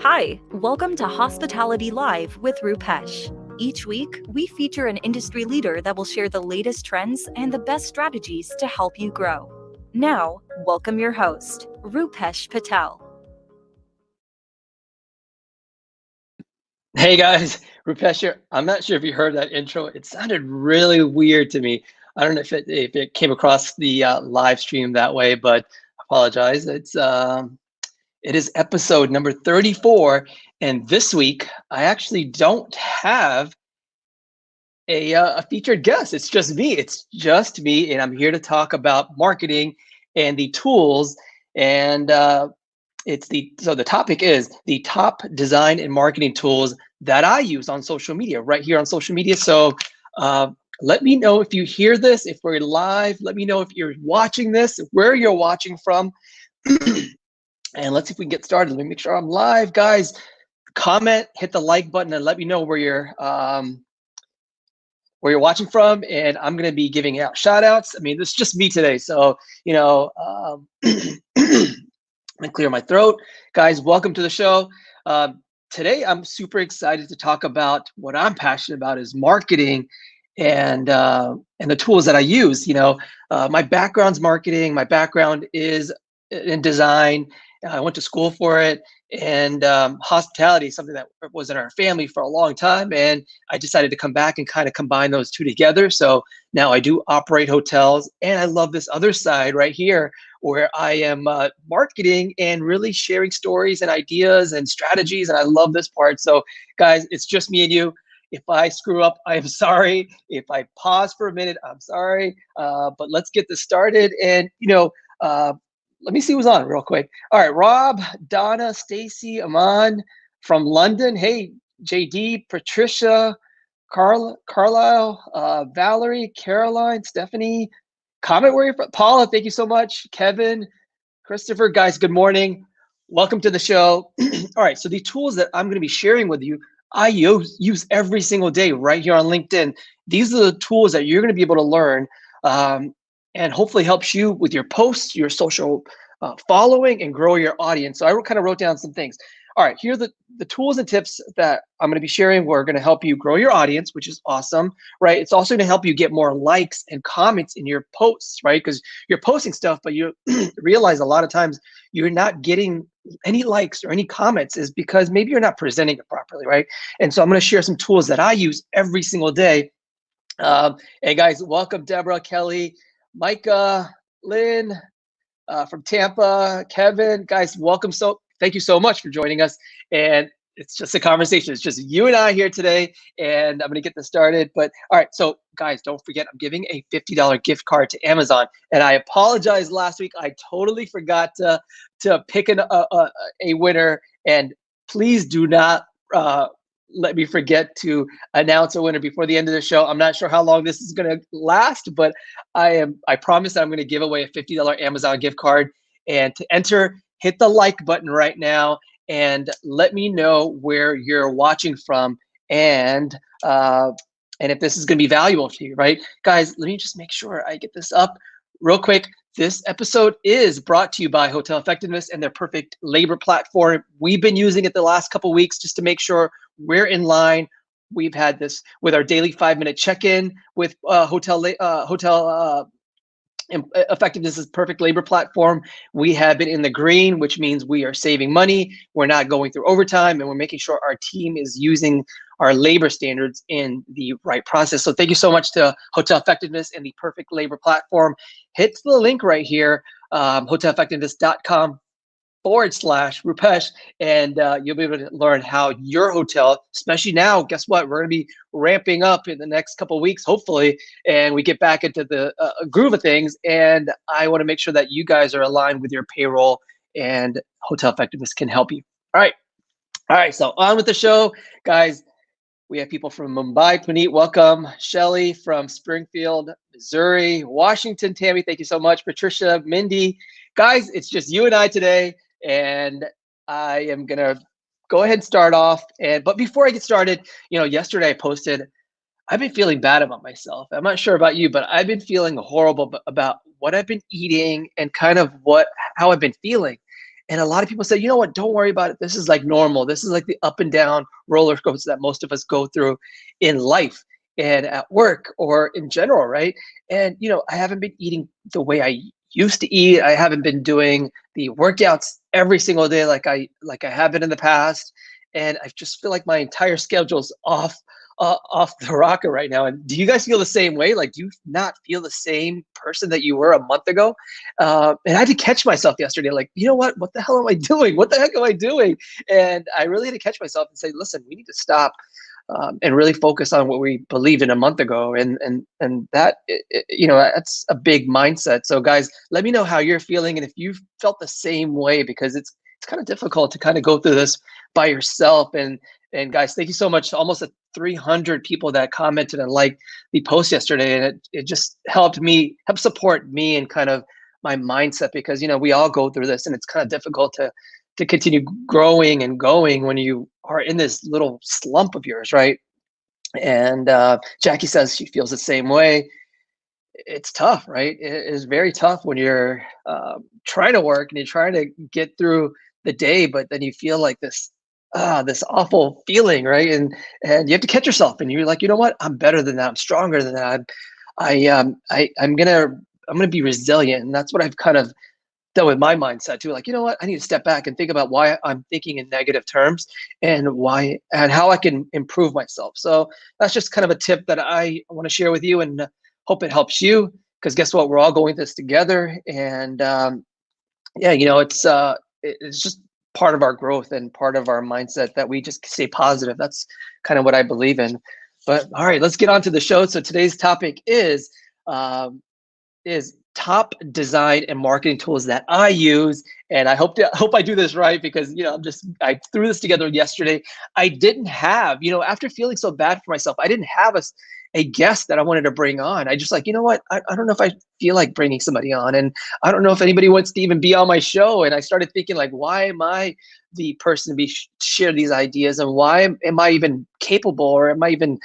Hi, welcome to Hospitality Live with Rupesh. Each week, we feature an industry leader that will share the latest trends and the best strategies to help you grow. Now, welcome your host, Rupesh Patel. Hey guys, Rupesh here. I'm not sure if you heard that intro. It sounded really weird to me. I don't know if it came across the live stream that way, but I apologize. It is episode number 34, and this week I actually don't have a featured guest. It's just me. It's just me, and I'm here to talk about marketing and the tools. And the topic is the top design and marketing tools that I use on social media, right here on social media. So let me know if you hear this, if we're live. Let me know if you're watching this, where you're watching from. And let's see if we can get started. Let me make sure I'm live, guys. Comment, hit the like button, and let me know where you're watching from. And I'm gonna be giving out shout outs. I mean, this is just me today. So, I'm gonna clear my throat. Guys, welcome to the show. Today, I'm super excited to talk about what I'm passionate about is marketing and the tools that I use. My background's marketing. My background is in design. I went to school for it, and hospitality is something that was in our family for a long time. And I decided to come back and kind of combine those two together. So now I do operate hotels, and I love this other side right here where I am marketing and really sharing stories and ideas and strategies. And I love this part. So guys, it's just me and you. If I screw up, I'm sorry. If I pause for a minute, I'm sorry. But let's get this started. And, let me see who's on real quick. All right, Rob, Donna, Stacy, Aman from London. Hey, JD, Patricia, Carlisle, Valerie, Caroline, Stephanie, comment where you're from. Paula, thank you so much. Kevin, Christopher, guys, good morning. Welcome to the show. All right, so the tools that I'm going to be sharing with you, I use every single day right here on LinkedIn. These are the tools that you're going to be able to learn and hopefully helps you with your posts, your social following, and grow your audience. So I kind of wrote down some things. All right, here are the tools and tips that I'm going to be sharing. We're going to help you grow your audience, which is awesome, right? It's also going to help you get more likes and comments in your posts, right? Because you're posting stuff, but you realize a lot of times you're not getting any likes or any comments is because maybe you're not presenting it properly, right? And so I'm going to share some tools that I use every single day. And guys, welcome Deborah, Kelly, Micah, Lynn, from Tampa, Kevin, guys, welcome. So thank you so much for joining us. And it's just a conversation. It's just you and I here today, and I'm going to get this started. But all right, so guys, don't forget, I'm giving a $50 gift card to Amazon. And I apologize last week. I totally forgot to pick a winner. And please do not let me forget to announce a winner before the end of the show. I'm not sure how long this is going to last, but I promise that I'm going to give away a $50 Amazon gift card. And to enter, hit the like button right now and let me know where you're watching from and if this is going to be valuable to you, right? Guys, let me just make sure I get this up real quick. This episode is brought to you by Hotel Effectiveness and their PerfectLabor platform. We've been using it the last couple of weeks just to make sure we're in line. We've had this with our daily 5-minute check-in with Hotel Effectiveness's PerfectLabor platform. We have been in the green, which means we are saving money. We're not going through overtime, and we're making sure our team is using our labor standards in the right process. So thank you so much to Hotel Effectiveness and the PerfectLabor platform. Hit the link right here, hoteleffectiveness.com/Rupesh, and you'll be able to learn how your hotel, especially now, guess what? We're going to be ramping up in the next couple of weeks, hopefully, and we get back into the groove of things. And I want to make sure that you guys are aligned with your payroll, and Hotel Effectiveness can help you. All right, so on with the show, guys. We have people from Mumbai. Puneet, welcome. Shelly from Springfield, Missouri. Washington, Tammy, thank you so much. Patricia, Mindy. Guys, it's just you and I today, and I am going to go ahead and start off. But before I get started, yesterday I posted, I've been feeling bad about myself. I'm not sure about you, but I've been feeling horrible about what I've been eating and kind of how I've been feeling. And a lot of people say, you know what, don't worry about it. This is like normal. This is like the up and down roller coaster that most of us go through in life and at work or in general, right? And, I haven't been eating the way I used to eat. I haven't been doing the workouts every single day like I have been in the past. And I just feel like my entire schedule's off the rocker right now. And do you guys feel the same way? Like, do you not feel the same person that you were a month ago? And I had to catch myself yesterday, like, you know what the hell am I doing? What the heck am I doing? And I really had to catch myself and say, listen, we need to stop and really focus on what we believed in a month ago. And that, that's a big mindset. So guys, let me know how you're feeling. And if you've felt the same way, because it's kind of difficult to kind of go through this by yourself. And guys, thank you so much. Almost 300 people that commented and liked the post yesterday. And it just help support me and kind of my mindset, because, we all go through this and it's kind of difficult to continue growing and going when you are in this little slump of yours, right? And Jackie says she feels the same way. It's tough, right? It is very tough when you're trying to work and you're trying to get through the day, but then you feel like this awful feeling, right? And you have to catch yourself, and you're like, you know what? I'm better than that. I'm stronger than that. I'm gonna be resilient, and that's what I've kind of done with my mindset too. Like, you know what? I need to step back and think about why I'm thinking in negative terms and how I can improve myself. So that's just kind of a tip that I want to share with you, and hope it helps you, because guess what? We're all going this together. And it's just part of our growth and part of our mindset that we just stay positive. That's kind of what I believe in. But all right, let's get on to the show. So today's topic is top design and marketing tools that I use. And I hope I do this right, because I threw this together yesterday. I didn't have, after feeling so bad for myself, I didn't have a guest that I wanted to bring on. I just like, you know what? I don't know if I feel like bringing somebody on, and I don't know if anybody wants to even be on my show. And I started thinking, like, why am I the person to share these ideas, and why am I even capable, or am I even?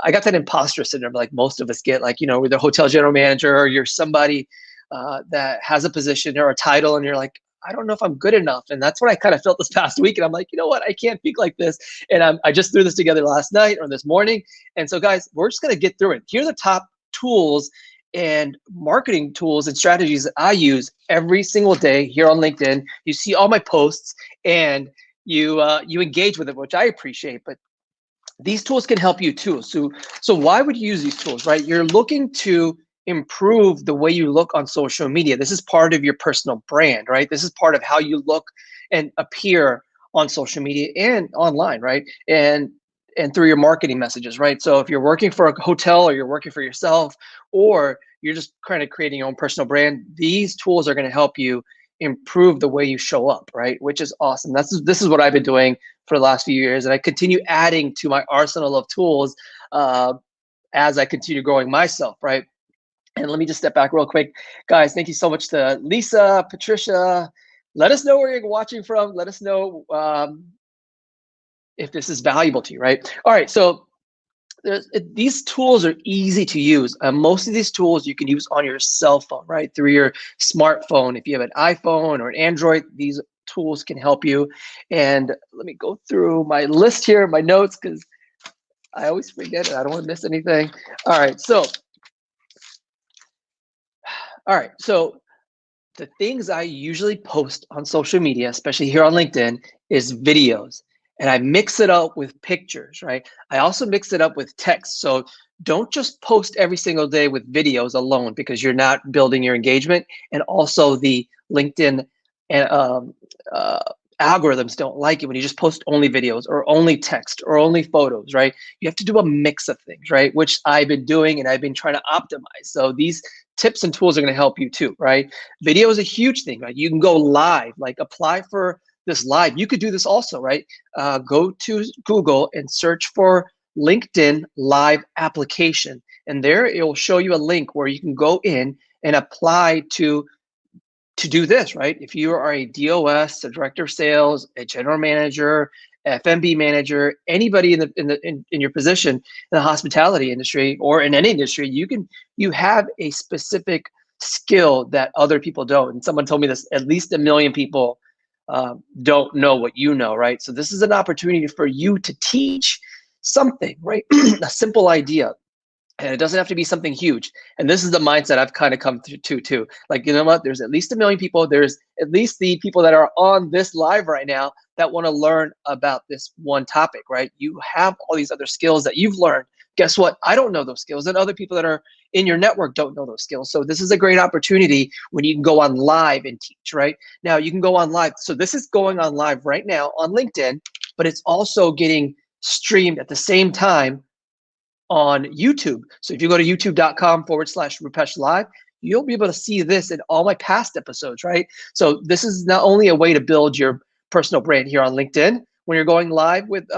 I got that imposter syndrome, like most of us get, like, we're the hotel general manager, or you're somebody that has a position or a title, and you're like, I don't know if I'm good enough. And that's what I kind of felt this past week. And I'm like, you know what? I can't think like this. And I just threw this together last night or this morning. And so guys, we're just going to get through it. Here are the top tools and marketing tools and strategies that I use every single day here on LinkedIn. You see all my posts, and you engage with it, which I appreciate. But these tools can help you too. So why would you use these tools, right? You're looking to improve the way you look on social media. This is part of your personal brand, right? This is part of how you look and appear on social media and online, right? And through your marketing messages, right? So if you're working for a hotel, or you're working for yourself, or you're just kind of creating your own personal brand, these tools are going to help you improve the way you show up, right? Which is awesome. This is what I've been doing for the last few years, and I continue adding to my arsenal of tools as I continue growing myself, right? And let me just step back real quick. Guys, thank you so much to Lisa, Patricia. Let us know where you're watching from. Let us know if this is valuable to you, right? All right, so these tools are easy to use. Most of these tools you can use on your cell phone, right? Through your smartphone. If you have an iPhone or an Android, these tools can help you. And let me go through my list here, my notes, because I always forget it. I don't want to miss anything. All right, so the things I usually post on social media, especially here on LinkedIn, is videos. And I mix it up with pictures, right? I also mix it up with text. So don't just post every single day with videos alone, because you're not building your engagement. And also the LinkedIn algorithms don't like it when you just post only videos or only text or only photos, right? You have to do a mix of things, right? Which I've been doing, and I've been trying to optimize. So these tips and tools are going to help you too, right? Video is a huge thing, right? You can go live, like apply for this live. You could do this also, right? Go to Google and search for LinkedIn live application. And there it will show you a link where you can go in and apply to do this, right? If you are a DOS, a director of sales, a general manager, FMB manager, anybody in your position in the hospitality industry or in any industry, you have a specific skill that other people don't. And someone told me this: at least 1 million people don't know what you know, right? So this is an opportunity for you to teach something, right? A simple idea. And it doesn't have to be something huge. And this is the mindset I've kind of come to too. Like, you know what? There's at least 1 million people. There's at least the people that are on this live right now that want to learn about this one topic, right? You have all these other skills that you've learned. Guess what? I don't know those skills, and other people that are in your network don't know those skills. So this is a great opportunity when you can go on live and teach, right? Now you can go on live. So this is going on live right now on LinkedIn, but it's also getting streamed at the same time on YouTube. So if you go to youtube.com/Rupesh Live, you'll be able to see this in all my past episodes, right? So this is not only a way to build your personal brand here on LinkedIn when you're going live with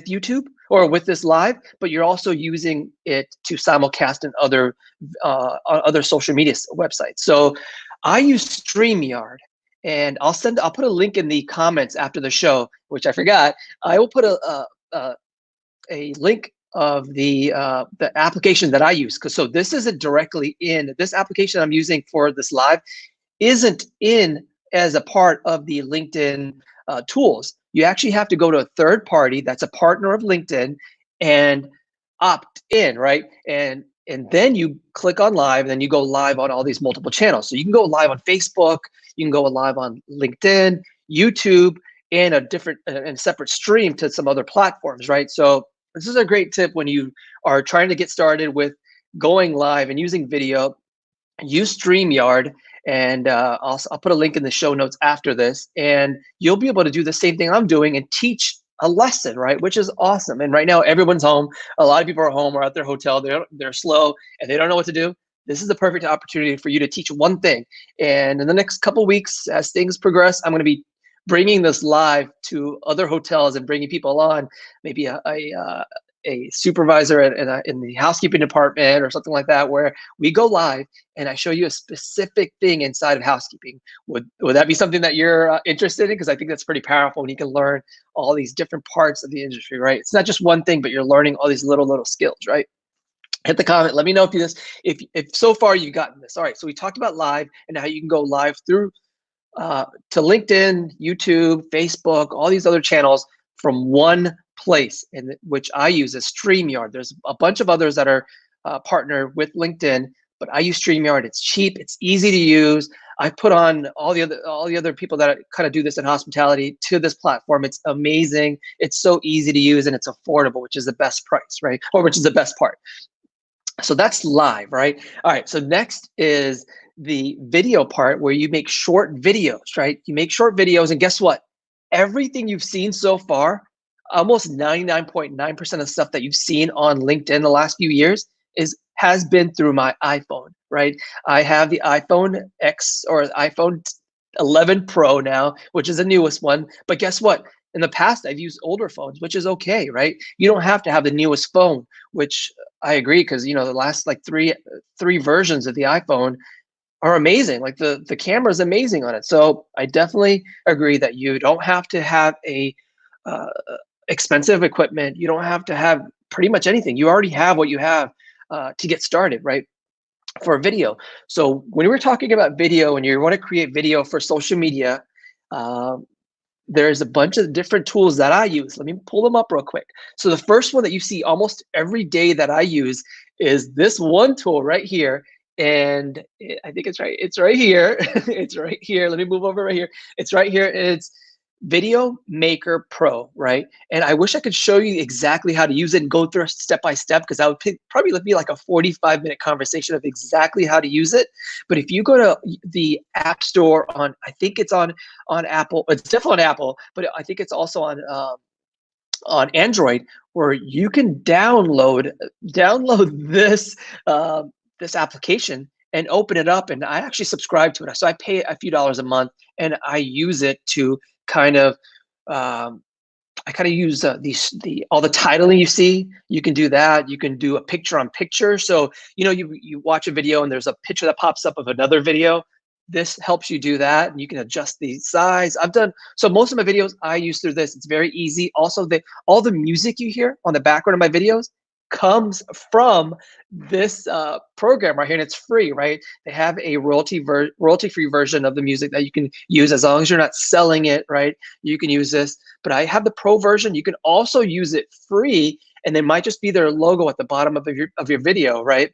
YouTube or with this live, but you're also using it to simulcast in on other social media websites. So I use StreamYard, and I'll put a link in the comments after the show, which I forgot. I will put a link of the application that I use. So this isn't directly in this application I'm using for this live isn't in as a part of the LinkedIn tools. You actually have to go to a third party that's a partner of LinkedIn and opt in, right? And then you click on live, and then you go live on all these multiple channels. So you can go live on Facebook, you can go live on LinkedIn, YouTube, and a different and separate stream to some other platforms, right? So this is a great tip when you are trying to get started with going live and using video. Use StreamYard, and I'll put a link in the show notes after this, and you'll be able to do the same thing I'm doing and teach a lesson, right? Which is awesome. And right now, everyone's home. A lot of people are home or at their hotel. They're slow and they don't know what to do. This is the perfect opportunity for you to teach one thing. And in the next couple weeks, as things progress, I'm going to be bringing this live to other hotels and bringing people on, maybe a supervisor in the housekeeping department or something like that, where we go live and I show you a specific thing inside of housekeeping. Would that be something that you're interested in? Because I think that's pretty powerful when you can learn all these different parts of the industry, right? It's not just one thing, but you're learning all these little skills, right? Hit the comment. Let me know if so far you've gotten this. All right, so we talked about live and how you can go live through to LinkedIn, YouTube, Facebook, all these other channels from one place, and which I use as StreamYard. There's a bunch of others that are partnered with LinkedIn, but I use StreamYard. It's cheap, it's easy to use. I put on all the other people that kind of do this in hospitality to this platform. It's amazing. It's so easy to use and it's affordable, which is the best price, right? Or which is the best part. So that's live, right? All right, so next is the video part where you make short videos, right? You make short videos, and guess what? Everything you've seen so far, almost 99.9% of stuff that you've seen on LinkedIn the last few years has been through my iPhone, right? I have the iPhone X or iPhone 11 Pro now, which is the newest one. But guess what? In the past, I've used older phones, which is okay, right? You don't have to have the newest phone, which I agree, because the last like three versions of the iPhone are amazing. Like the camera is amazing on it. So I definitely agree that you don't have to have a expensive equipment. You don't have to have pretty much anything. You already have what you have to get started, right? For a video. So when we're talking about video and you want to create video for social media, there's a bunch of different tools that I use. Let me pull them up real quick. So the first one that you see almost every day that I use is this one tool right here. And I think it's right. It's right here. It's right here. Let me move over right here. It's right here. It's Video Maker Pro, right? And I wish I could show you exactly how to use it and go through step by step, because that would probably be like a 45-minute conversation of exactly how to use it. But if you go to the App Store I think it's on Apple. It's definitely on Apple, but I think it's also on Android, where you can download this this application and open it up. And I actually subscribe to it, so I pay a few dollars a month, and I use it to kind of use all the titling you see. You can do that. You can do a picture on picture. So you watch a video and there's a picture that pops up of another video. This helps you do that, and you can adjust the size. So most of my videos I use through this. It's very easy. Also, all the music you hear on the background of my videos comes from this program right here, and it's free, right? They have a royalty-free version of the music that you can use as long as you're not selling it, right? You can use this, but I have the pro version. You can also use it free, and they might just be their logo at the bottom of your video, right?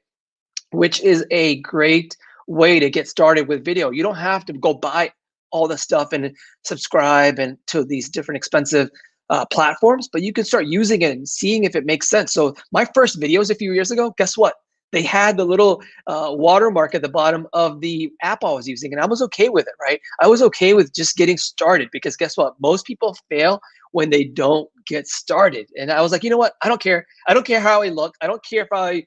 Which is a great way to get started with video. You don't have to go buy all the stuff and subscribe and to these different expensive platforms, but you can start using it and seeing if it makes sense. So my first videos a few years ago, guess what? They had the little watermark at the bottom of the app I was using, and I was okay with it, right? I was okay with just getting started because guess what? Most people fail when they don't get started. And I was like, you know what? I don't care. I don't care how I look. I don't care if I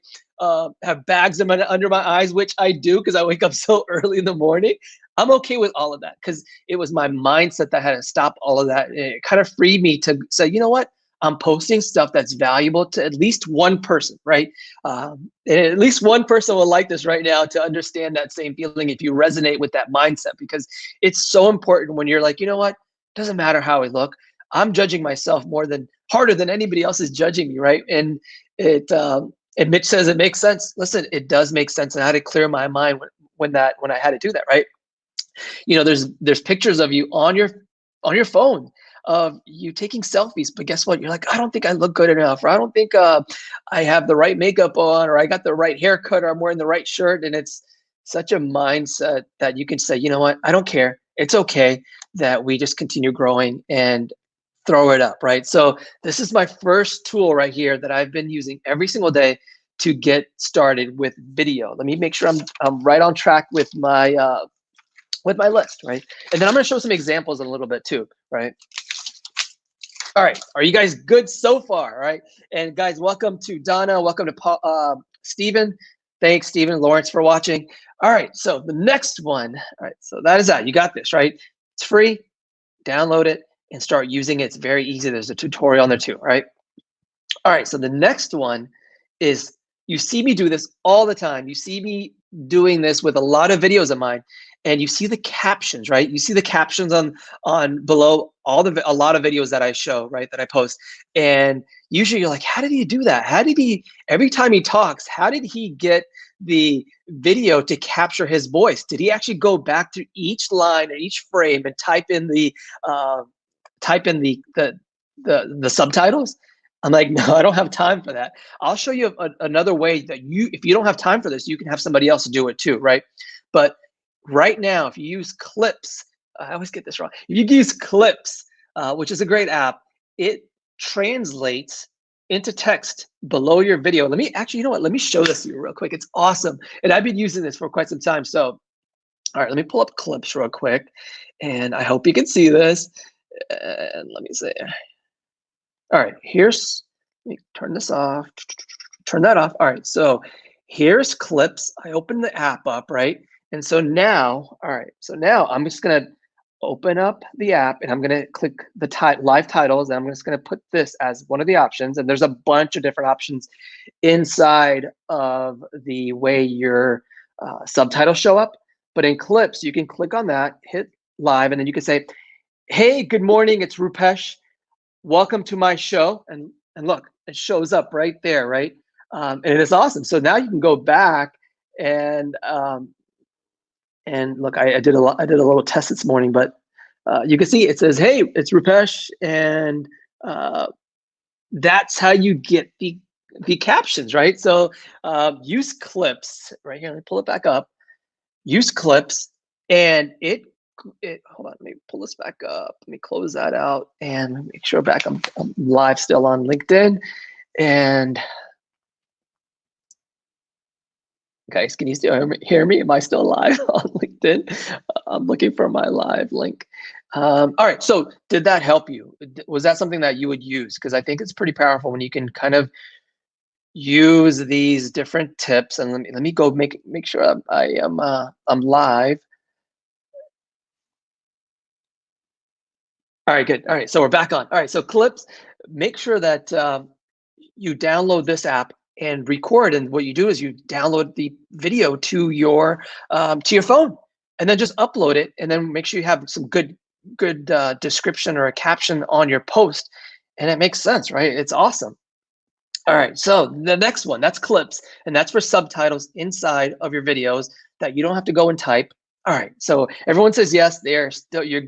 have bags under my eyes, which I do because I wake up so early in the morning. I'm okay with all of that because it was my mindset that had to stop all of that. It kind of freed me to say, you know what? I'm posting stuff that's valuable to at least one person, right? And at least one person will like this right now to understand that same feeling if you resonate with that mindset, because it's so important when you're like, you know what? Doesn't matter how I look. I'm judging myself harder than anybody else is judging me, right? And and Mitch says it makes sense. Listen, it does make sense, and I had to clear my mind when I had to do that, right? You know, there's pictures of you on your phone of you taking selfies, but guess what? You're like, I don't think I look good enough, or I don't think I have the right makeup on, or I got the right haircut, or I'm wearing the right shirt. And it's such a mindset that you can say, you know what? I don't care. It's okay that we just continue growing and throw it up, right? So this is my first tool right here that I've been using every single day to get started with video. Let me make sure I'm right on track with my list, right? And then I'm going to show some examples in a little bit too, right? All right, are you guys good so far? All right, and guys, welcome to Donna, welcome to Paul, Stephen. Thanks, Stephen, Lawrence, for watching. All right, so the next one, all right, so that is that. You got this, right? It's free. Download it and start using it. It's very easy. There's a tutorial on there too, right? All right, so the next one is, you see me do this all the time. You see me doing this with a lot of videos of mine, and you see the captions, right? You see the captions on below a lot of videos that I show, right, that I post. And usually you're like, how did he do that? How did he, every time he talks, how did he get the video to capture his voice? Did he actually go back to each line or each frame and type in the subtitles? I'm like, no, I don't have time for that. I'll show you another way that if you don't have time for this, you can have somebody else do it too, right? But right now, if you use Clips, I always get this wrong. If you use Clips, which is a great app, it translates into text below your video. Let me actually, you know what? Let me show this to you real quick. It's awesome. And I've been using this for quite some time. So, all right, let me pull up Clips real quick. And I hope you can see this. And let me see. All right, let me turn this off, turn that off. All right, so here's Clips. I open the app up, right? And so now, all right, so now I'm just gonna open up the app and I'm gonna click the live titles, and I'm just gonna put this as one of the options. And there's a bunch of different options inside of the way your subtitles show up. But in Clips, you can click on that, hit live, and then you can say, hey, good morning, it's Rupesh. Welcome to my show. And look, it shows up right there, right? And it's awesome. So now you can go back and look, I did a little test this morning, but you can see it says, hey, it's Rupesh. And that's how you get the captions, right? So use Clips right here. Let me pull it back up. Use Clips, and hold on, let me pull this back up. Let me close that out and make sure I'm live still on LinkedIn. And guys, can you still hear me? Am I still live on LinkedIn? I'm looking for my live link. All right, so did that help you? Was that something that you would use? Because I think it's pretty powerful when you can kind of use these different tips. And let me go make sure I'm live. All right, good. All right, so we're back on. All right, so Clips, make sure that you download this app and record. And what you do is you download the video to your phone, and then just upload it. And then make sure you have some good description or a caption on your post, and it makes sense, right? It's awesome. All right, so the next one, that's clips, and that's for subtitles inside of your videos that you don't have to go and type. All right, so everyone says yes, you're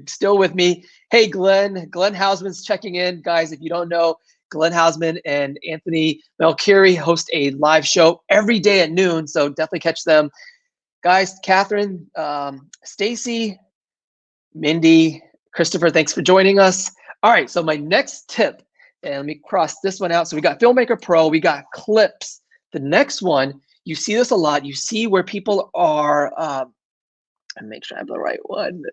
still with me. Hey, Glenn Hausman's checking in. Guys, if you don't know, Glenn Hausman and Anthony Melchiori host a live show every day at noon, so definitely catch them. Guys, Catherine, Stacy, Mindy, Christopher, thanks for joining us. All right, so my next tip, and let me cross this one out. So we got Filmmaker Pro, we got clips. The next one, you see this a lot. You see where people are, and make sure I have the right one.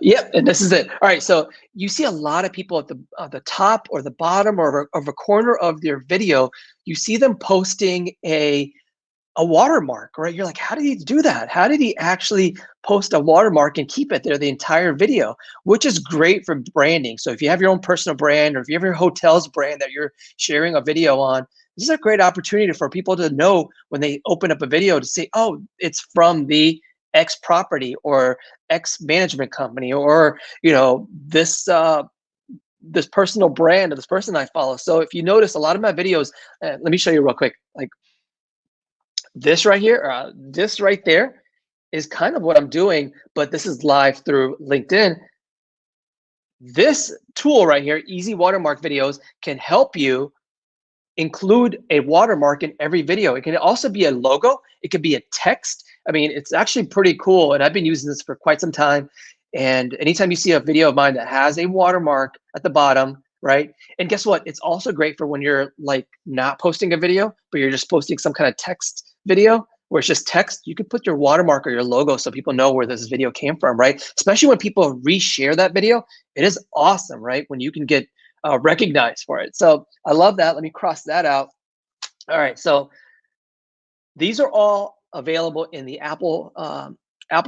Yep, and this is it. All right, so you see a lot of people at the top or the bottom or of a corner of their video, you see them posting a watermark, right? You're like, how did he do that? How did he actually post a watermark and keep it there the entire video? Which is great for branding. So if you have your own personal brand, or if you have your hotel's brand that you're sharing a video on, this is a great opportunity for people to know when they open up a video to say, oh, it's from the X property or X management company, or this personal brand of this person I follow. So if you notice a lot of my videos, let me show you real quick, like this right here, this right there is kind of what I'm doing, but this is live through LinkedIn. This tool right here, Ezy Watermark videos, can help you include a watermark in every video. It can also be a logo. It could be a text. I mean, it's actually pretty cool, and I've been using this for quite some time. And anytime you see a video of mine that has a watermark at the bottom, right? And guess what? It's also great for when you're like not posting a video, but you're just posting some kind of text video where it's just text. You can put your watermark or your logo so people know where this video came from, right? Especially when people reshare that video. It is awesome, right? When you can get recognized for it. So I love that. Let me cross that out. All right, so these are all available in the Apple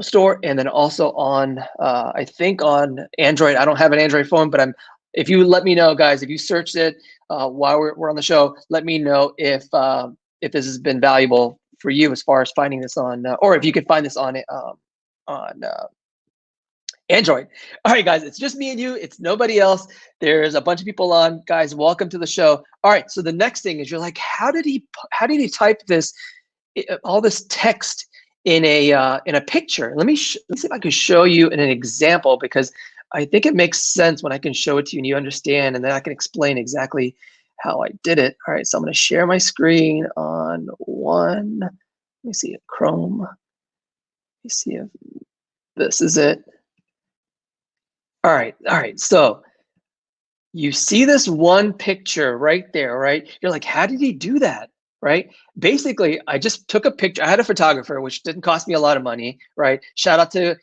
Store, and then also on I think on Android. I don't have an Android phone, but if you let me know, guys, if you searched it while we're on the show, let me know if this has been valuable for you as far as finding this on, or if you could find this on Android. All right, guys, it's just me and you. It's nobody else. There's a bunch of people on. Guys, welcome to the show. All right, so the next thing is you're like, how did he type this, all this text in a picture? Let me see if I can show you in an example, because I think it makes sense when I can show it to you and you understand, and then I can explain exactly how I did it. All right, so I'm going to share my screen on one. Let me see it, Chrome. Let me see if this is it. All right. So you see this one picture right there, right? You're like, how did he do that, right? Basically, I just took a picture. I had a photographer, which didn't cost me a lot of money, right? Shout out to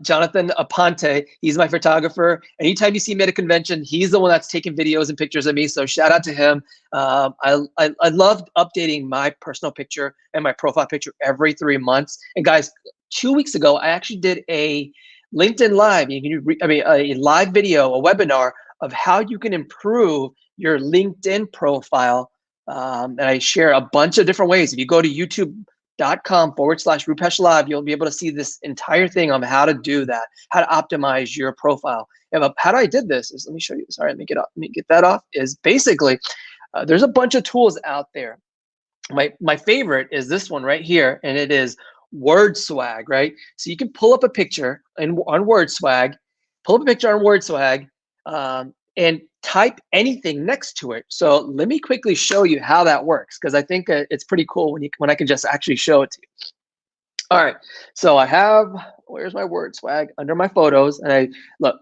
Jonathan Aponte. He's my photographer. Anytime you see me at a convention, he's the one that's taking videos and pictures of me. So shout out to him. I love updating my personal picture and my profile picture every 3 months. And guys, 2 weeks ago, I actually did a LinkedIn Live, a live video, a webinar of how you can improve your LinkedIn profile. And I share a bunch of different ways. If you go to youtube.com/Rupesh Live, you'll be able to see this entire thing on how to do that, how to optimize your profile. And how I did this is, let me show you. Sorry, let me get that off. Is basically, there's a bunch of tools out there. My favorite is this one right here, and it is Word Swag, right? So you can pull up a picture on Word Swag, and type anything next to it. So let me quickly show you how that works, because I think it's pretty cool when I can just actually show it to you. All right, so I have, where's my Word Swag? Under my photos, and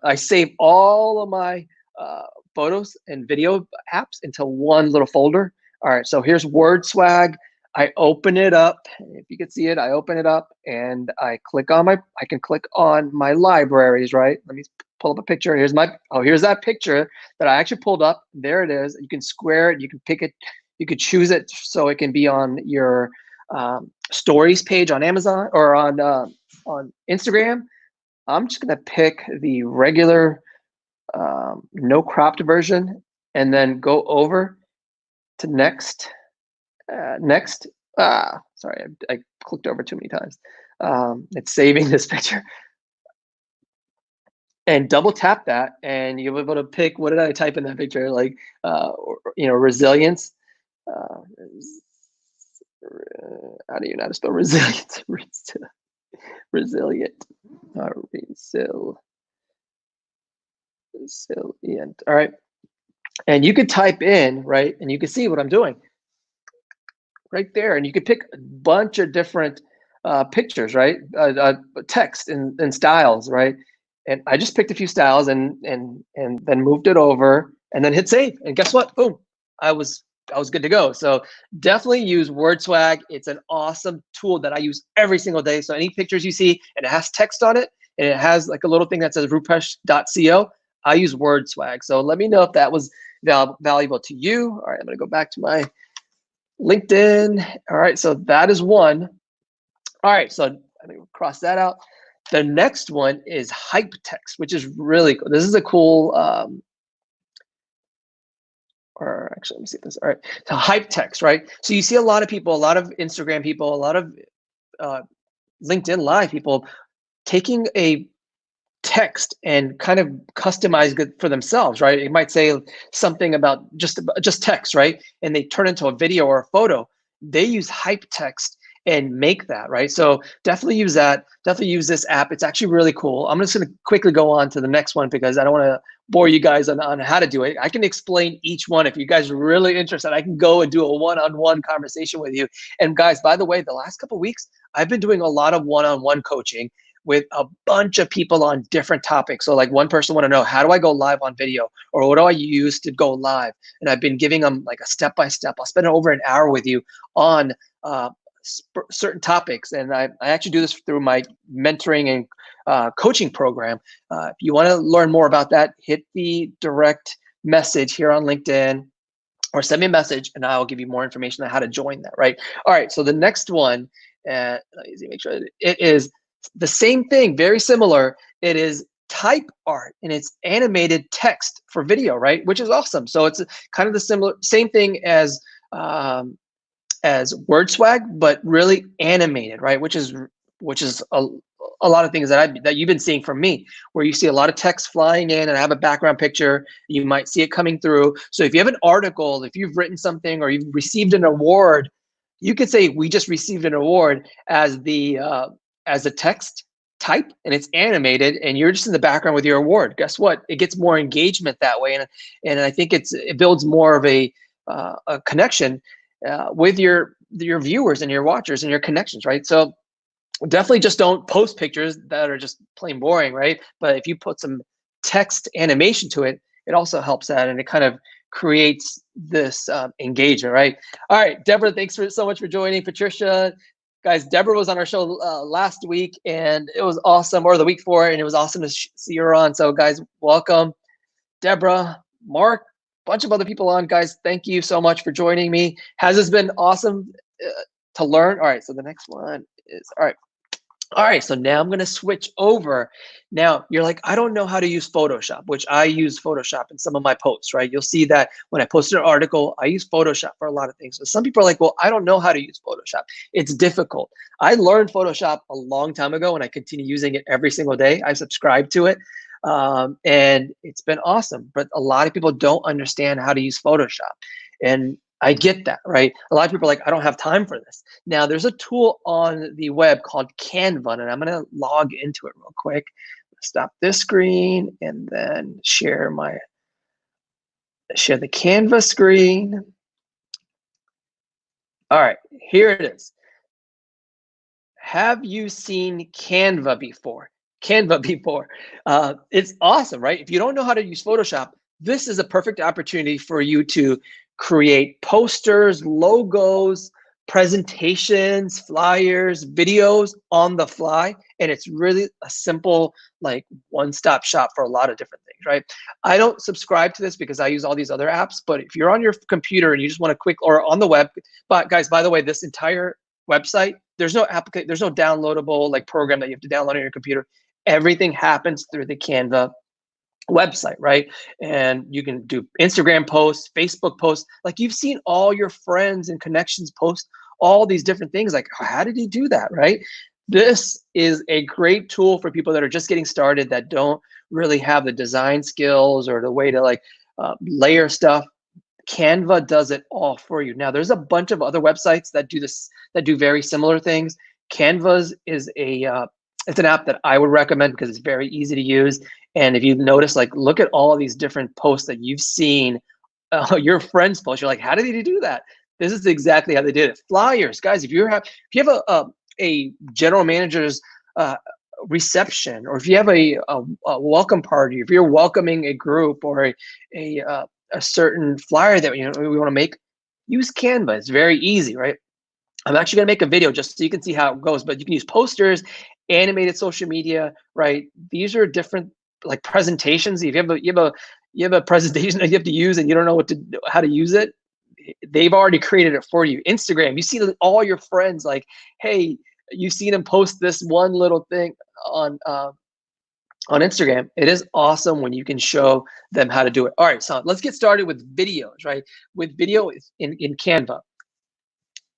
I save all of my photos and video apps into one little folder. All right, so here's Word Swag. I open it up. If you can see it, I open it up and I can click on my libraries, right? Let me pull up a picture. Here's that picture that I actually pulled up. There it is. You can square it, you can pick it, you could choose it so it can be on your stories page on Amazon or on Instagram. I'm just gonna pick the regular no cropped version and then go over to next. Sorry, I clicked over too many times. It's saving this picture. and double tap that, and you'll be able to pick, what did I type in that picture? Like, resilience. How do you know how to spell resilience? Resilient. Resilient. All right. And you could type in, right? And you can see what I'm doing right there. And you could pick a bunch of different pictures, right? Text and styles, right? And I just picked a few styles and then moved it over and then hit save. And guess what? Boom, I was good to go. So definitely use WordSwag. It's an awesome tool that I use every single day. So any pictures you see and it has text on it and it has like a little thing that says rupesh.co, I use WordSwag. So let me know if that was valuable to you. All right, I'm gonna go back to my LinkedIn. All right, so that is one. All right, so let me cross that out. The next one is Hypertext, which is really cool. This is a cool, or actually, let me see this. All right, so Hypertext, right? So you see a lot of people, a lot of Instagram people, a lot of LinkedIn Live people taking a text and kind of customize it for themselves, right? It might say something about just text, right? And they turn into a video or a photo. They use Hypertext and make that, right? So definitely use that. Definitely use this app. It's actually really cool. I'm just going to quickly go on to the next one because I don't want to bore you guys on how to do it. I can explain each one. If you guys are really interested, I can go and do a one-on-one conversation with you. And guys, by the way, the last couple of weeks, I've been doing a lot of one-on-one coaching with a bunch of people on different topics. So like one person want to know, how do I go live on video? Or what do I use to go live? And I've been giving them like a step-by-step. I'll spend over an hour with you on certain topics. And I actually do this through my mentoring and coaching program. If you want to learn more about that, hit the direct message here on LinkedIn or send me a message and I'll give you more information on how to join that, right? All right, so the next one, let me make sure it is the same thing, very similar. It is type art and it's animated text for video, right? Which is awesome. So it's kind of the same thing as WordSwag, but really animated, right? Which is a lot of things that you've been seeing from me, where you see a lot of text flying in and I have a background picture. You might see it coming through. So if you have an article, if you've written something or you've received an award, you could say we just received an award as a text type and it's animated and you're just in the background with your award. Guess what? It gets more engagement that way. And I think it builds more of a connection with your viewers and your watchers and your connections, right? So definitely just don't post pictures that are just plain boring, right? But if you put some text animation to it, it also helps that and it kind of creates this engagement, right? All right, Deborah, thanks so much for joining. Patricia, guys, Deborah was on our show last week and it was awesome, or the week before, and it was awesome to see her on. So guys, welcome. Deborah, Mark, bunch of other people on. Guys, thank you so much for joining me. Has this been awesome to learn? All right, so the next one is, all right, so now I'm going to switch over. Now, you're like, I don't know how to use Photoshop, which I use Photoshop in some of my posts, right? You'll see that when I posted an article, I use Photoshop for a lot of things. So some people are like, well, I don't know how to use Photoshop. It's difficult. I learned Photoshop a long time ago and I continue using it every single day. I subscribe to it and it's been awesome. But a lot of people don't understand how to use Photoshop. And I get that, right? A lot of people are like, I don't have time for this. Now, there's a tool on the web called Canva, and I'm going to log into it real quick. Stop this screen and then share the Canva screen. All right, here it is. Have you seen Canva before? It's awesome, right? If you don't know how to use Photoshop, this is a perfect opportunity for you to create posters, logos, presentations, flyers, videos on the fly. And it's really a simple, like one-stop shop for a lot of different things, right? I don't subscribe to this because I use all these other apps, but if you're on your computer and you just want to quick, or on the web, but guys, by the way, this entire website, there's no downloadable like program that you have to download on your computer. Everything happens through the Canva website, right? And you can do Instagram posts, Facebook posts. Like you've seen all your friends and connections post all these different things. Like, how did he do that, right? This is a great tool for people that are just getting started, that don't really have the design skills or the way to like layer stuff, Canva does it all for you. Now, there's a bunch of other websites that do this, that do very similar things. Canva's is it's an app that I would recommend because it's very easy to use. And if you've noticed, like, look at all of these different posts that you've seen, your friends post. You're like, how did they do that? This is exactly how they did it. Flyers, guys. If you have a general manager's reception, or if you have a welcome party, if you're welcoming a group or a certain flyer that we want to make, use Canva. It's very easy, right? I'm actually going to make a video just so you can see how it goes, but you can use posters, animated social media, right? These are different like presentations. If you have a presentation that you have to use and you don't know how to use it, they've already created it for you. Instagram, you see all your friends like, hey, you've seen them post this one little thing on Instagram. It is awesome when you can show them how to do it. All right, so let's get started with videos, right? With video in Canva.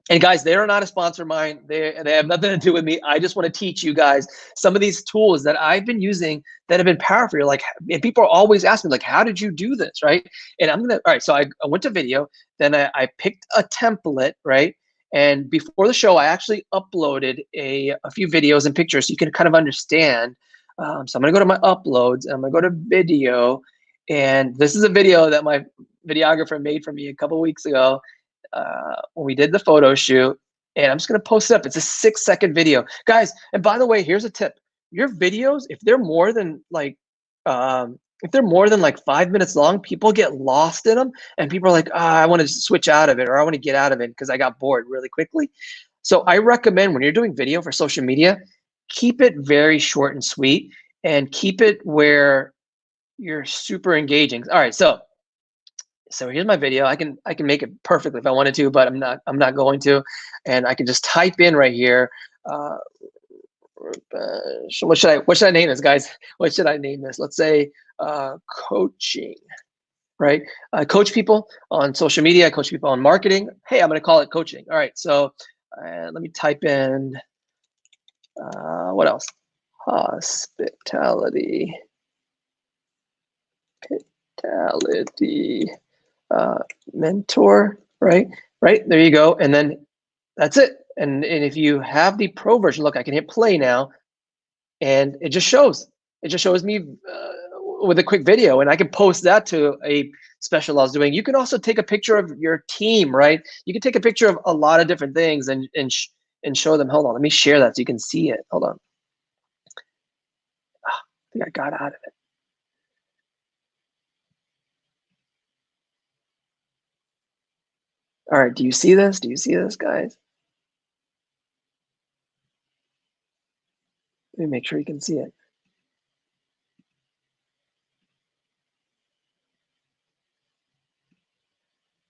And guys, they are not a sponsor of mine. They have nothing to do with me. I just want to teach you guys some of these tools that I've been using that have been powerful. You're like, and people are always asking me, like, how did you do this, right? And all right, so I went to video, then I picked a template, right? And before the show, I actually uploaded a few videos and pictures so you can kind of understand. So I'm gonna go to my uploads, and I'm gonna go to video, and this is a video that my videographer made for me a couple weeks ago. When we did the photo shoot, and I'm just gonna post it up. It's a 6-second video, guys. And by the way, here's a tip: your videos, if they're more than like 5 minutes long, people get lost in them, and people are like, I want to switch out of it, or I want to get out of it because I got bored really quickly. So I recommend when you're doing video for social media, keep it very short and sweet, and keep it where you're super engaging. All right, so here's my video. I can make it perfectly if I wanted to, but I'm not going to. And I can just type in right here. What should I name this, guys? What should I name this? Let's say coaching, right? I coach people on social media. I coach people on marketing. Hey, I'm going to call it coaching. All right. So let me type in what else? Hospitality. Mentor, right? There you go. And then that's it. And if you have the pro version, look, I can hit play now, and it just shows me with a quick video, and I can post that to a special I was doing. You can also take a picture of your team, right? You can take a picture of a lot of different things and show them. Hold on, let me share that so you can see it. Hold on. I think I got out of it. All right, do you see this? Do you see this, guys? Let me make sure you can see it.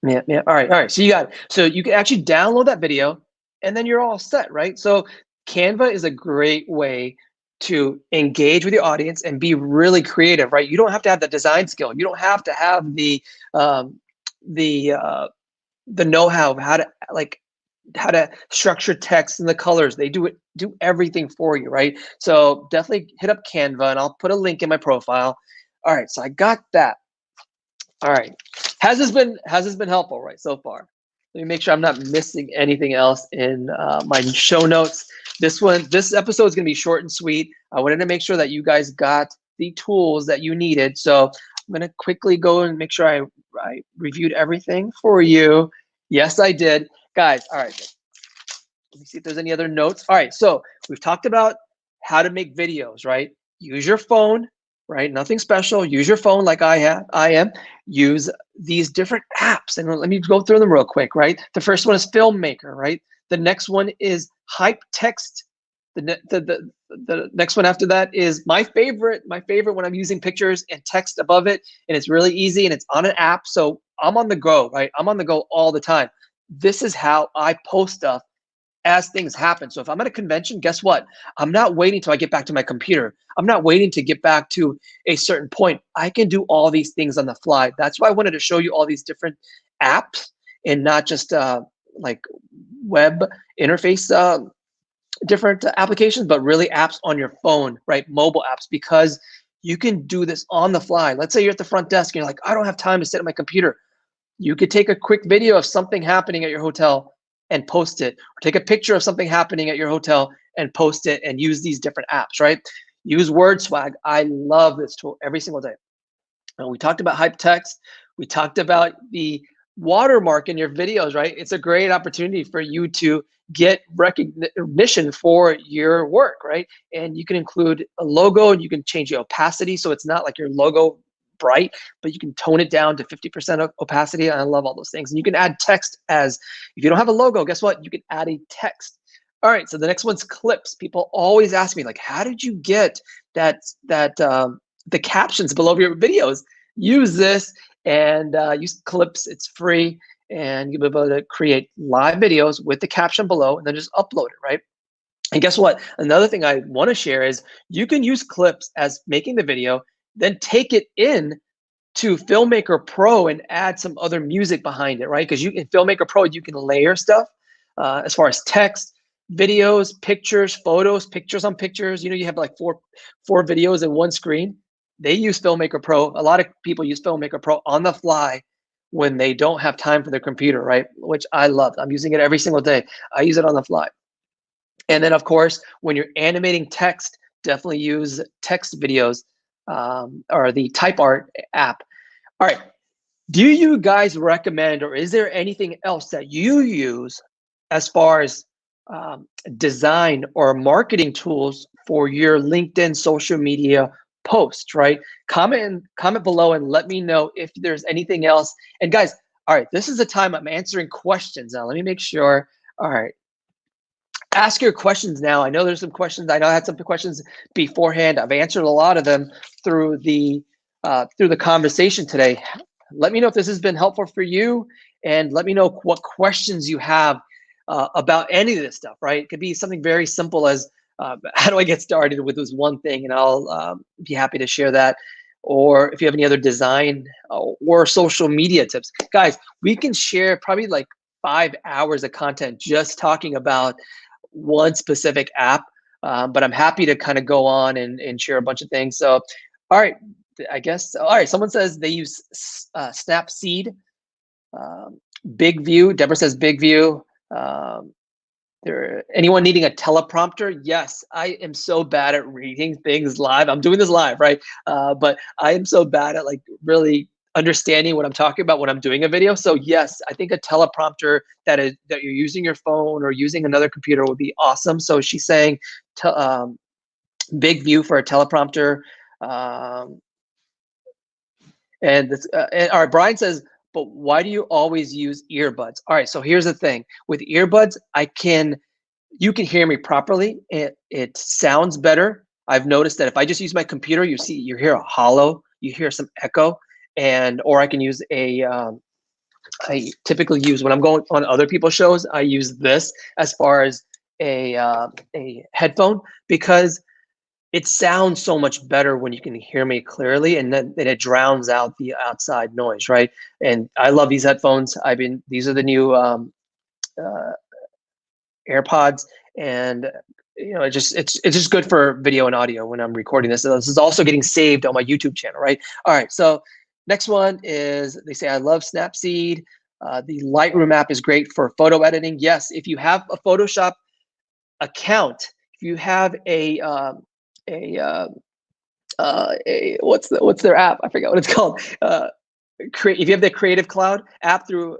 Yeah. All right. So you got it. So you can actually download that video, and then you're all set, right? So Canva is a great way to engage with your audience and be really creative, right? You don't have to have the design skill. You don't have to have the know-how of how to structure text and the colors. They do everything for you, right? So definitely hit up Canva, and I'll put a link in my profile. All right, so I got that. All right, has this been helpful, right, so far? Let me make sure I'm not missing anything else in my show notes. This episode is gonna be short and sweet. I wanted to make sure that you guys got the tools that you needed. So I'm gonna quickly go and make sure I reviewed everything for you. Yes, I did. Guys, all right. Let me see if there's any other notes. All right, so we've talked about how to make videos, right? Use your phone, right? Nothing special. Use your phone like I am. Use these different apps. And let me go through them real quick, right? The first one is Filmmaker, right? The next one is Hypertext. The next one after that is my favorite when I'm using pictures and text above it, and it's really easy, and it's on an app. So I'm on the go, right? I'm on the go all the time. This is how I post stuff as things happen. So if I'm at a convention, guess what? I'm not waiting till I get back to my computer. I'm not waiting to get back to a certain point. I can do all these things on the fly. That's why I wanted to show you all these different apps, and not just like web interface different applications, but really apps on your phone, right? Mobile apps, because You can do this on the fly. Let's say you're at the front desk and you're like, I don't have time to sit at my computer. You could take a quick video of something happening at your hotel and post it, or take a picture of something happening at your hotel and post it, and use these different apps, right? Use WordSwag. I love this tool every single day. And we talked about Hypertext. We talked about the watermark in your videos, right? It's a great opportunity for you to get recognition for your work, right? And you can include a logo, and you can change the opacity so it's not like your logo bright, but you can tone it down to 50% opacity. I love all those things. And you can add text as, if you don't have a logo, guess what? You can add a text. All right, so the next one's clips. People always ask me, like, how did you get the captions below your videos? Use this and use clips. It's free, and you'll be able to create live videos with the caption below, and then just upload it, right? And guess what? Another thing I want to share is you can use clips as making the video, then take it in to Filmmaker Pro and add some other music behind it, right? Because you in Filmmaker Pro, you can layer stuff as far as text, videos, pictures, photos, pictures on pictures. You know, you have like four videos in one screen. They use Filmmaker Pro. A lot of people use Filmmaker Pro on the fly when they don't have time for their computer, right? Which I love. I'm using it every single day. I use it on the fly. And then, of course, when you're animating text, definitely use text videos or the type art app. All right. Do you guys recommend, or is there anything else that you use as far as design or marketing tools for your LinkedIn social media posts, right? Comment below and let me know if there's anything else. And guys, all right, this is the time I'm answering questions now. Let me make sure. All right. Ask your questions now. I know there's some questions. I know I had some questions beforehand. I've answered a lot of them through the conversation today. Let me know if this has been helpful for you, and let me know what questions you have about any of this stuff, right? It could be something very simple as how do I get started with this one thing, and I'll be happy to share that. Or if you have any other design or social media tips. Guys, we can share probably like 5 hours of content just talking about one specific app, but I'm happy to kind of go on and share a bunch of things. So, all right, I guess, all right, someone says they use Snapseed, Big View. Deborah says Big View. Anyone needing a teleprompter? Yes, I am so bad at reading things live. I'm doing this live, right? But I am so bad at like really understanding what I'm talking about when I'm doing a video. So yes, I think a teleprompter that you're using your phone or using another computer would be awesome. So she's saying Big View for a teleprompter. And all right, Brian says, but why do you always use earbuds? All right, so here's the thing. With earbuds, you can hear me properly. It sounds better. I've noticed that if I just use my computer, you hear a hollow, you hear some echo, or I can use I typically use, when I'm going on other people's shows, I use this as far as a headphone, because it sounds so much better when you can hear me clearly, and then it drowns out the outside noise, right? And I love these headphones. These are the new AirPods, and you know, it's just good for video and audio when I'm recording this. So this is also getting saved on my YouTube channel, right? All right, so next one is, they say, I love Snapseed. The Lightroom app is great for photo editing. Yes, if you have a Photoshop account, if you have what's their app? I forgot what it's called. If you have the Creative Cloud app through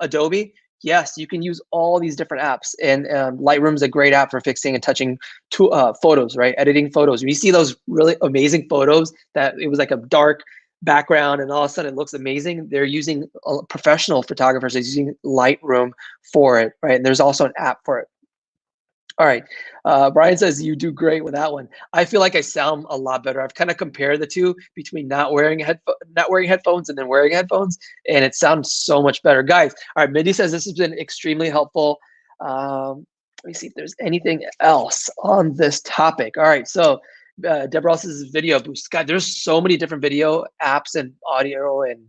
Adobe, yes, you can use all these different apps. And Lightroom is a great app for fixing and touching photos, right? Editing photos. When you see those really amazing photos that it was like a dark background and all of a sudden it looks amazing, they're using professional photographers are using Lightroom for it, right? And there's also an app for it. All right, Brian says you do great with that one. I feel like I sound a lot better. I've kind of compared the two between not wearing headphones and then wearing headphones, and it sounds so much better. Guys, all right, Mindy says this has been extremely helpful. Let me see if there's anything else on this topic. All right, so Deborah says video boost. God, there's so many different video apps and audio and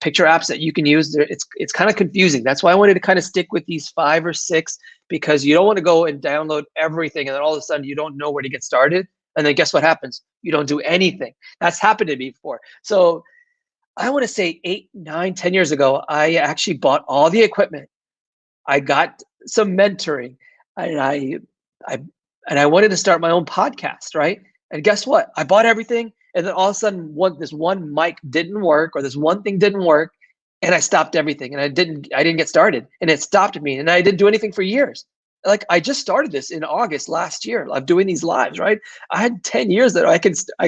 picture apps that you can use. It's kind of confusing. That's why I wanted to kind of stick with these 5 or 6, because you don't want to go and download everything and then all of a sudden you don't know where to get started. And then guess what happens? You don't do anything. That's happened to me before. So I want to say 8, 9, 10 years ago, I actually bought all the equipment. I got some mentoring, and I and I wanted to start my own podcast, right? And guess what? I bought everything, and then all of a sudden, this one mic didn't work, or this one thing didn't work, and I stopped everything, and I didn't get started, and it stopped me, and I didn't do anything for years. Like, I just started this in August last year. I'm doing these lives, right? I had 10 years that I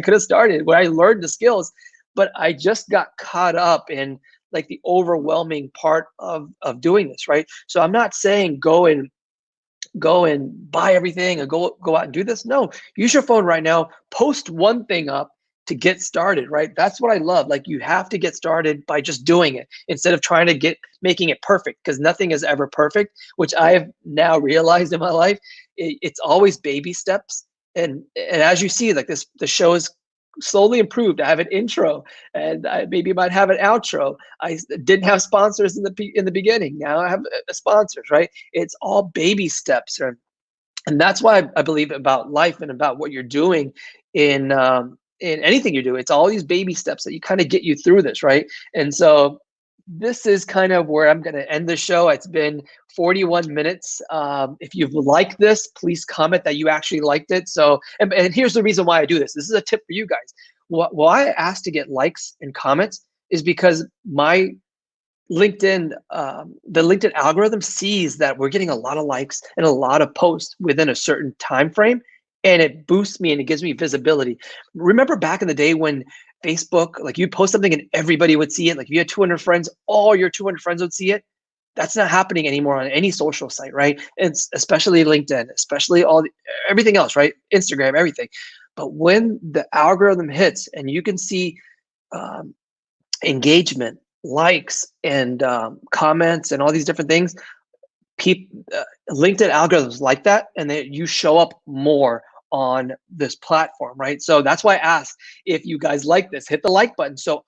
could have started where I learned the skills, but I just got caught up in like the overwhelming part of doing this, right? So I'm not saying go and buy everything and go out and do this. No, use your phone right now, post one thing up to get started, right? That's what I love. Like, you have to get started by just doing it instead of trying to making it perfect, because nothing is ever perfect, which I have now realized in my life. It's always baby steps. And as you see, like the show is slowly improved. I have an intro, and I maybe might have an outro. I didn't have sponsors in the beginning. Now I have sponsors, right? It's all baby steps, and that's why I believe about life and about what you're doing in anything you do. It's all these baby steps that you kind of get you through this, right? And so this is kind of where I'm going to end the show. It's been 41 minutes. If you've liked this, please comment that you actually liked it. So, and here's the reason why I do this. This is a tip for you guys. Why I ask to get likes and comments is because my LinkedIn, the LinkedIn algorithm sees that we're getting a lot of likes and a lot of posts within a certain time frame, and it boosts me and it gives me visibility. Remember back in the day when Facebook, like, you post something and everybody would see it. Like, if you had 200 friends, all your 200 friends would see it. That's not happening anymore on any social site, right? It's especially LinkedIn, especially everything else, right? Instagram, everything. But when the algorithm hits and you can see engagement, likes, and comments, and all these different things, LinkedIn algorithms like that, and you show up more on this platform, right? So that's why I asked if you guys like this, hit the like button. So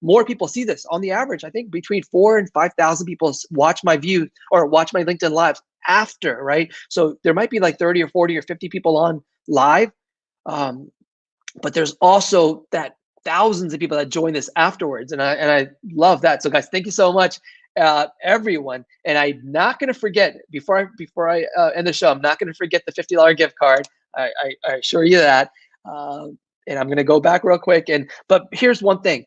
more people see this. On the average, I think between 4,000 and 5,000 people watch my view or watch my LinkedIn lives after, right? So there might be like 30 or 40 or 50 people on live, but there's also that thousands of people that join this afterwards, and I love that. So guys, thank you so much, everyone. And I'm not going to forget, before I end the show, I'm not going to forget the $50 gift card. I assure you that. And I'm going to go back real quick. But here's one thing,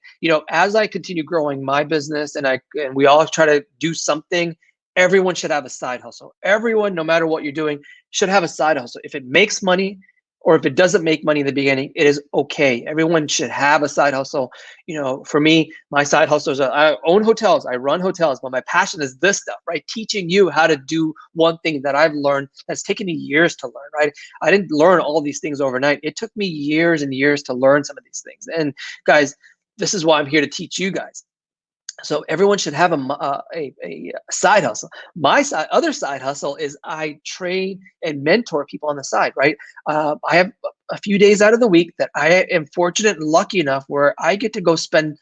as I continue growing my business, and we all try to do something, everyone should have a side hustle. Everyone, no matter what you're doing, should have a side hustle. If it makes money, or if it doesn't make money in the beginning, it is okay. Everyone should have a side hustle. For me, my side hustles are, I own hotels, I run hotels, but my passion is this stuff, right? Teaching you how to do one thing that I've learned that's taken me years to learn, right? I didn't learn all these things overnight. It took me years and years to learn some of these things. And guys, this is why I'm here to teach you guys. So everyone should have a side hustle. My other side hustle is I train and mentor people on the side, right? I have a few days out of the week that I am fortunate and lucky enough where I get to go spend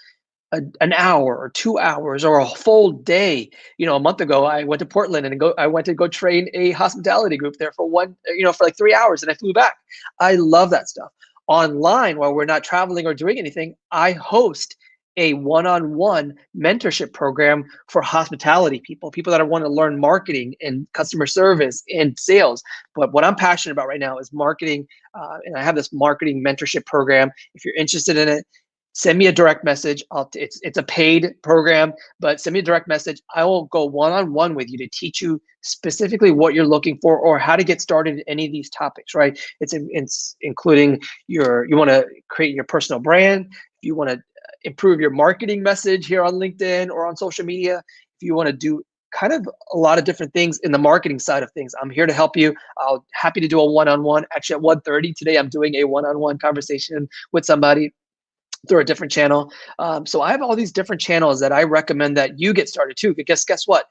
an hour or 2 hours or a full day. A month ago, I went to Portland and I went to go train a hospitality group there for for like 3 hours, and I flew back. I love that stuff. Online, while we're not traveling or doing anything, I host a one-on-one mentorship program for hospitality people that want to learn marketing and customer service and sales. But what I'm passionate about right now is marketing, and I have this marketing mentorship program. If you're interested in it, send me a direct message. It's a paid program, but send me a direct message. I will go one-on-one with you to teach you specifically what you're looking for or how to get started in any of these topics, right? It's including you want to create your personal brand. If you want to improve your marketing message here on LinkedIn or on social media, if you want to do kind of a lot of different things in the marketing side of things, I'm here to help you. I'll happy to do a one-on-one. Actually, at 1:30 today, I'm doing a one-on-one conversation with somebody through a different channel. So I have all these different channels that I recommend that you get started too. Because guess what?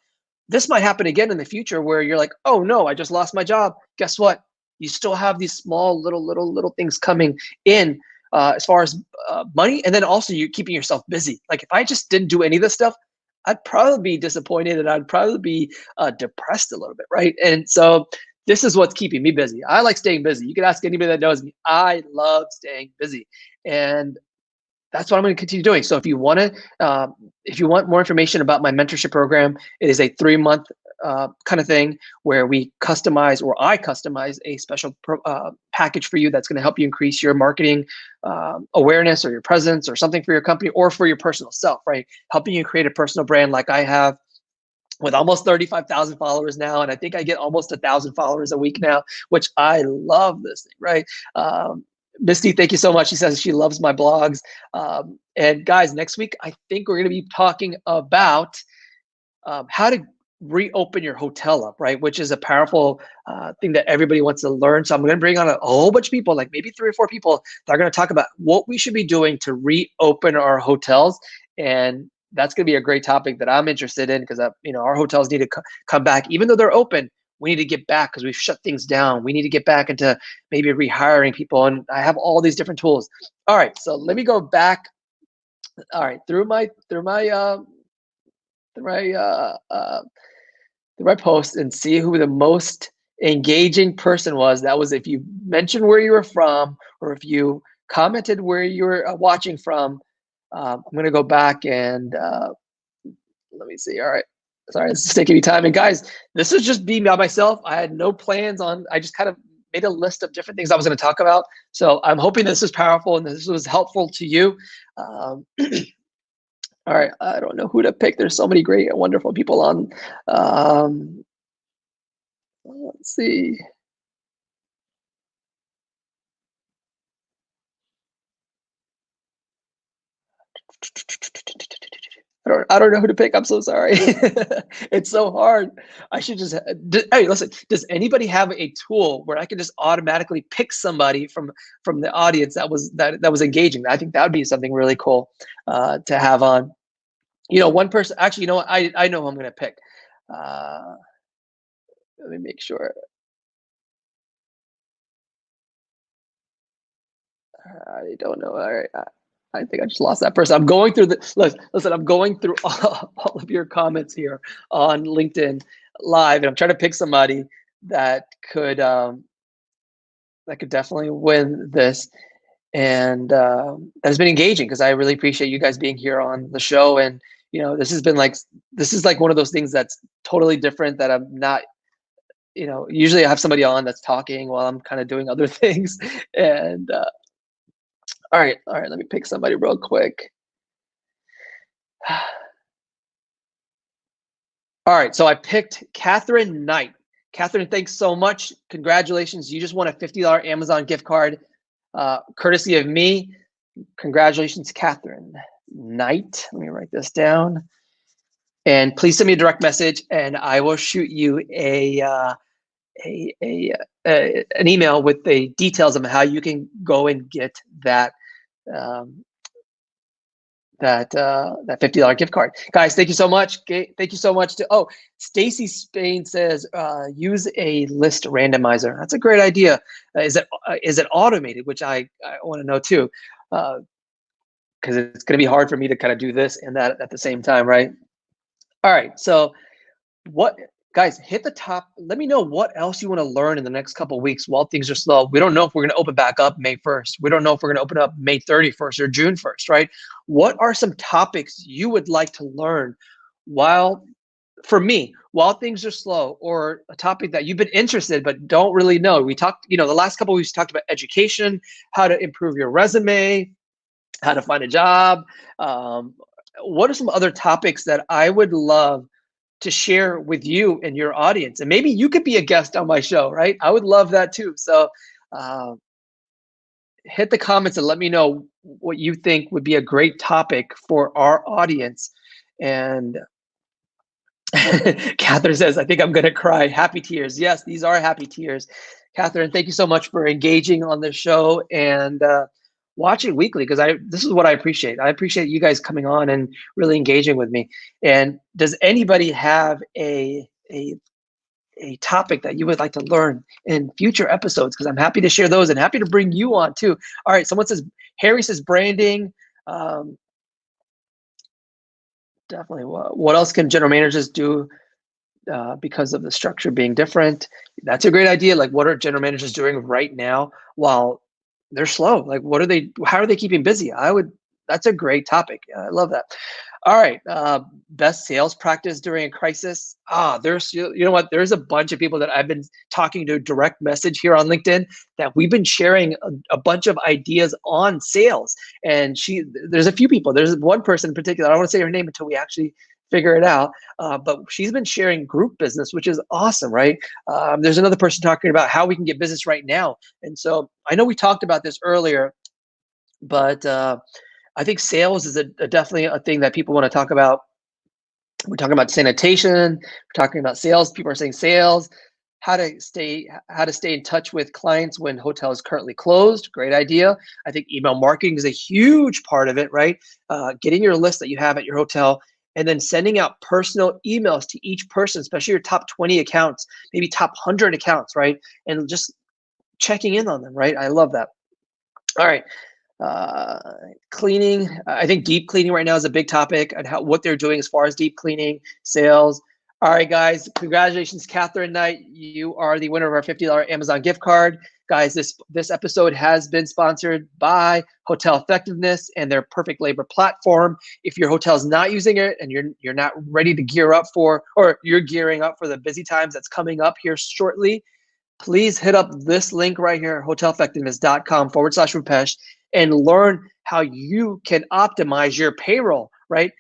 This might happen again in the future where you're like, oh no, I just lost my job. Guess what? You still have these small little things coming in as far as money. And then also you keeping yourself busy. Like, if I just didn't do any of this stuff, I'd probably be disappointed and I'd probably be depressed a little bit, right? And so this is what's keeping me busy. I like staying busy. You can ask anybody that knows me. I love staying busy. And that's what I'm going to continue doing. So if you want more information about my mentorship program, it is a 3-month kind of thing where I customize a special package for you that's going to help you increase your marketing awareness or your presence or something for your company or for your personal self, right? Helping you create a personal brand like I have with almost 35,000 followers now. And I think I get almost 1,000 followers a week now, which I love this thing, right? Misty, thank you so much. She says she loves my blogs. And guys, next week, I think we're going to be talking about how to reopen your hotel up, right? Which is a powerful thing that everybody wants to learn. So I'm going to bring on a whole bunch of people, like maybe 3 or 4 people that are going to talk about what we should be doing to reopen our hotels. And that's going to be a great topic that I'm interested in because our hotels need to come back. Even though they're open, we need to get back because we've shut things down. We need to get back into maybe rehiring people. And I have all these different tools. All right, so let me go back. All right, through my post and see who the most engaging person was. That was if you mentioned where you were from or if you commented where you were watching from. I'm going to go back and let me see. All right. Sorry, this is taking me time. And guys, this is just me by myself. I had no plans I just kind of made a list of different things I was going to talk about. So I'm hoping this is powerful and this was helpful to you. All right. I don't know who to pick. There's so many great and wonderful people on. Let's see. I don't know who to pick. I'm so sorry. It's so hard. I should just, hey, listen, does anybody have a tool where I can just automatically pick somebody from the audience that was engaging? I think that would be something really cool to have on. One person, actually, you know what? I know who I'm going to pick. Let me make sure. I don't know. All right. I think I just lost that person. I'm going through listen, I'm going through all of your comments here on LinkedIn Live, and I'm trying to pick somebody that could definitely win this. And that has been engaging because I really appreciate you guys being here on the show. And this is like one of those things that's totally different that I'm not. Usually I have somebody on that's talking while I'm kind of doing other things. And all right, let me pick somebody real quick. All right, so I picked Catherine Knight. Catherine, thanks so much. Congratulations. You just won a $50 Amazon gift card, courtesy of me. Congratulations, Catherine Knight. Let me write this down. And please send me a direct message, and I will shoot you an email with the details of how you can go and get that $50 gift card. Guys, thank you so much. Thank you so much Stacy Spain says use a list randomizer. That's a great idea. Is it automated, which I want to know too, because it's going to be hard for me to kind of do this and that at the same time, right? All right, so guys, hit the top. Let me know what else you want to learn in the next couple of weeks while things are slow. We don't know if we're going to open back up May 1st. We don't know if we're going to open up May 31st or June 1st, right? What are some topics you would like to learn while things are slow, or a topic that you've been interested but don't really know? We talked, the last couple of weeks talked about education, how to improve your resume, how to find a job. What are some other topics that I would love to share with you and your audience? And maybe you could be a guest on my show, right? I would love that too. So hit the comments and let me know what you think would be a great topic for our audience. And Catherine says, I think I'm going to cry. Happy tears. Yes, these are happy tears. Catherine, thank you so much for engaging on the show and watching weekly, because this is what I appreciate. I appreciate you guys coming on and really engaging with me. And does anybody have a topic that you would like to learn in future episodes? Because I'm happy to share those and happy to bring you on too. All right, Harry says branding. Definitely. What else can general managers do because of the structure being different. That's a great idea. Like, what are general managers doing right now while they're slow? Like, how are they keeping busy? That's a great topic. I love that. All right. Best sales practice during a crisis. You know what? There's a bunch of people that I've been talking to direct message here on LinkedIn that we've been sharing a bunch of ideas on sales. And there's a few people. There's one person in particular. I don't want to say her name until we actually figure it out. But she's been sharing group business, which is awesome, right? There's another person talking about how we can get business right now. And so I know we talked about this earlier, but I think sales is definitely a thing that people want to talk about. We're talking about sanitation. We're talking about sales. People are saying sales. How to stay in touch with clients when hotel is currently closed. Great idea. I think email marketing is a huge part of it, right? Getting your list that you have at your hotel and then sending out personal emails to each person, especially your top 20 accounts, maybe top 100 accounts, right? And just checking in on them, right? I love that. All right. Cleaning. I think deep cleaning right now is a big topic and what they're doing as far as deep cleaning, sales. All right, guys, congratulations, Catherine Knight. You are the winner of our $50 Amazon gift card. Guys, this episode has been sponsored by Hotel Effectiveness and their PerfectLabor platform. If your hotel is not using it and you're not ready to gear up for, or you're gearing up for the busy times that's coming up here shortly, please hit up this link right here, hoteleffectiveness.com/Rupesh, and learn how you can optimize your payroll, right?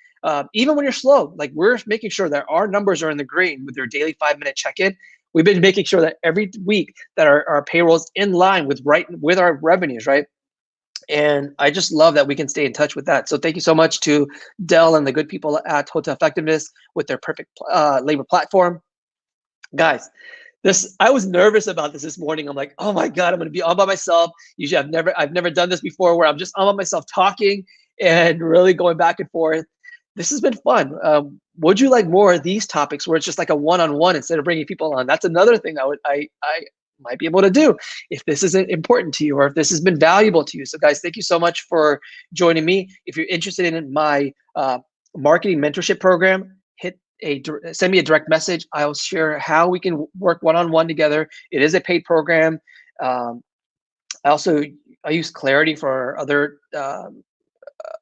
Even when you're slow, like we're making sure that our numbers are in the green with your daily 5-minute check-in. We've been making sure that every week that our payroll is in line with our revenues, right? And I just love that we can stay in touch with that. So thank you so much to Dell and the good people at Hotel Effectiveness with their PerfectLabor platform. Guys, I was nervous about this morning. I'm like, oh my God, I'm gonna be all by myself. Usually I've never done this before where I'm just all by myself talking and really going back and forth. This has been fun. Would you like more of these topics where it's just like a one-on-one instead of bringing people on? That's another thing I might be able to do if this isn't important to you or if this has been valuable to you. So guys, thank you so much for joining me. If you're interested in my marketing mentorship program, send me a direct message. I'll share how we can work one-on-one together. It is a paid program. I use Clarity for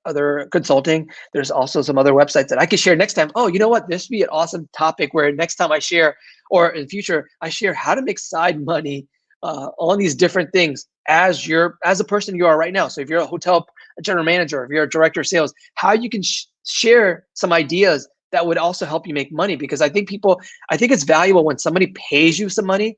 other consulting. There's also some other websites that I could share next time. Oh, you know what? This would be an awesome topic where next time I share, or in future, I share how to make side money on these different things as a person you are right now. So if you're a hotel general manager, if you're a director of sales, how you can share some ideas that would also help you make money. Because I think it's valuable when somebody pays you some money,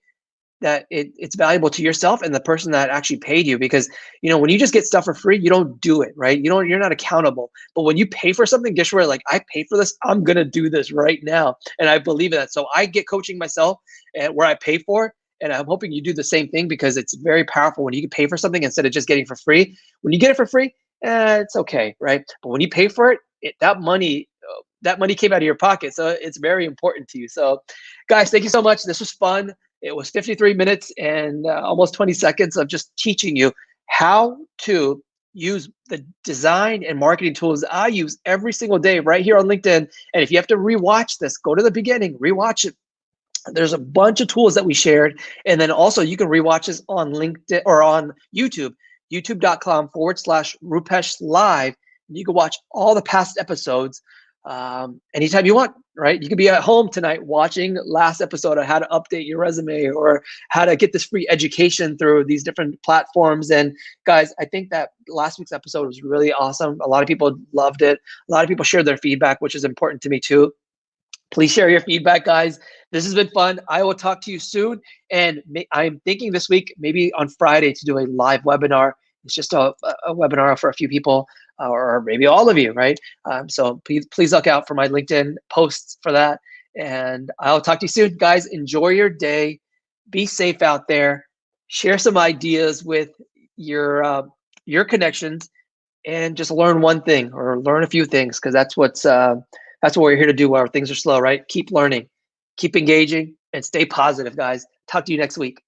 that it's valuable to yourself and the person that actually paid you. Because when you just get stuff for free, you don't do it, right? You're not accountable. But when you pay for something, guess where? Like, I pay for this, I'm gonna do this right now, and I believe in that. So I get coaching myself, and where I pay for it, and I'm hoping you do the same thing, because it's very powerful when you can pay for something instead of just getting for free. When you get it for free, it's okay, right? But when you pay for it, that money came out of your pocket, so it's very important to you. So, guys, thank you so much. This was fun. It was 53 minutes and almost 20 seconds of just teaching you how to use the design and marketing tools I use every single day right here on LinkedIn. And if you have to rewatch this, go to the beginning, rewatch it. There's a bunch of tools that we shared. And then also you can rewatch this on LinkedIn or on YouTube, youtube.com/Rupesh Live. You can watch all the past episodes anytime you want, right? You could be at home tonight watching last episode on how to update your resume or how to get this free education through these different platforms. And guys, I think that last week's episode was really awesome. A lot of people loved it. A lot of people shared their feedback, which is important to me too. Please share your feedback, guys. This has been fun. I will talk to you soon. And I'm thinking this week, maybe on Friday, to do a live webinar. It's just a webinar for a few people, or maybe all of you, right? So please look out for my LinkedIn posts for that. And I'll talk to you soon. Guys, enjoy your day. Be safe out there. Share some ideas with your connections, and just learn one thing or learn a few things, because that's what we're here to do while things are slow, right? Keep learning, keep engaging, and stay positive, guys. Talk to you next week.